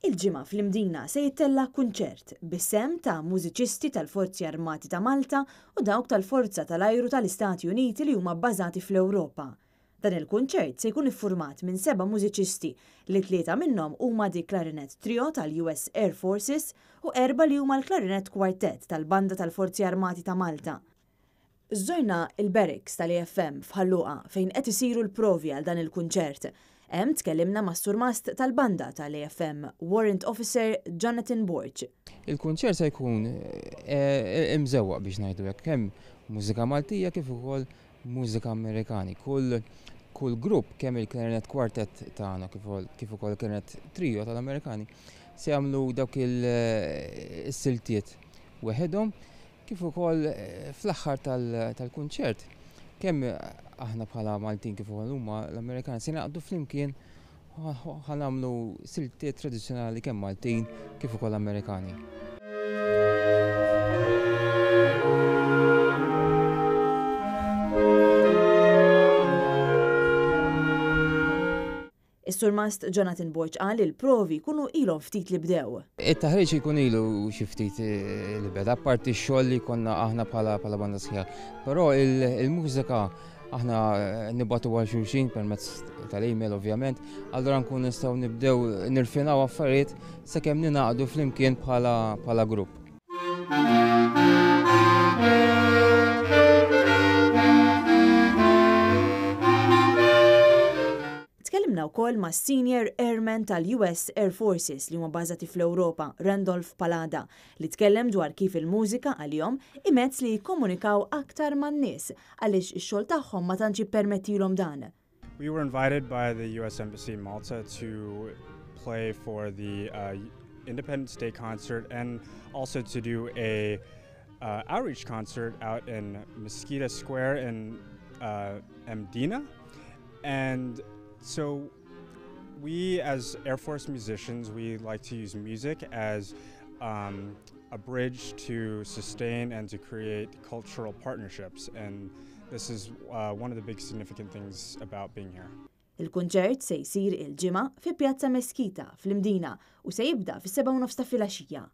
Il-ġimgħa fl-Imdina se jittella kunċert bis-sem ta' mużiċisti tal-Forzi Armati ta' Malta u dawk tal-Forza tal-Ajru tal-Istati Uniti li huma bbażati fl-Ewropa. Dan il-kunċert se jkun iffurmat minn 7 mużiċisti li 3 minnhom huma di Clarinet Trio tal-US Air Forces u 4 li huma l-Clarinet Quartet tal-Banda tal-Forzi Armati ta' Malta. Żżorna il-barracks tal-AFM f'Ħalluqa fejn qed isiru l-provi għal dan il-kunċert. Hemm tkellimna mas-surmast tal-banda tal-AFM, Warrant Officer Jonathan Borg. Il-kunċert se jkun imżewwaq biex ngħidu hekk kemm mużika Maltija kif ukoll mużika Amerikani. Kull grupp kemm il-Clarinet Quartet tagħna kif ukoll il-Clarinet Trio tal-Amerikani se jagħmlu dawk is-siltiet weħedhom kif ukoll fl-aħħar tal-kunċert kemm aħna bħala Maltin kif ukoll huma l-Amerikani se naqgħdu flimkien ħanamlu siltiet tradizzjonali kemm Maltin kif ukoll Amerikani. Is-surmast Jonathan Borg qal il-provi jkunu ilhom ftit li bdew. It-taħriġ ikun ilu xi ftit li beda apparti x-xogħol li konna aħna bħala banda sħiħa. Però il-mużika aħna nibgħatu għal xulxin permezz tal-email ovvjament, allura nkun nistgħu nibdew nirfinaw affarijiet sakemm ninaqdu flimkien bħala grupp. Tkellimna wkoll ma' Senior Airman tal-US Air Forces li huma bbażati fl-Ewropa, Randolph Palada, li tkellem dwar kif il-mużika għalihom imezz li jikkomunikaw aktar man-nies għaliex ix-xogħol tagħhom ma tantx jippermettilhom dan. We were invited by the US Embassy in Malta to play for the Independence Day concert and also to do a outreach concert out in Mesquita Square in fl-Imdina. And so we as Air Force musicians, we like to use music as a bridge to sustain and to create cultural partnerships. And this is one of the big significant things about being here. Il-kunċert se jsir il-ġimgħa fi Pjazza Mesquita fl-Imdina u se jibda fis-7:30 ta' filgħaxija.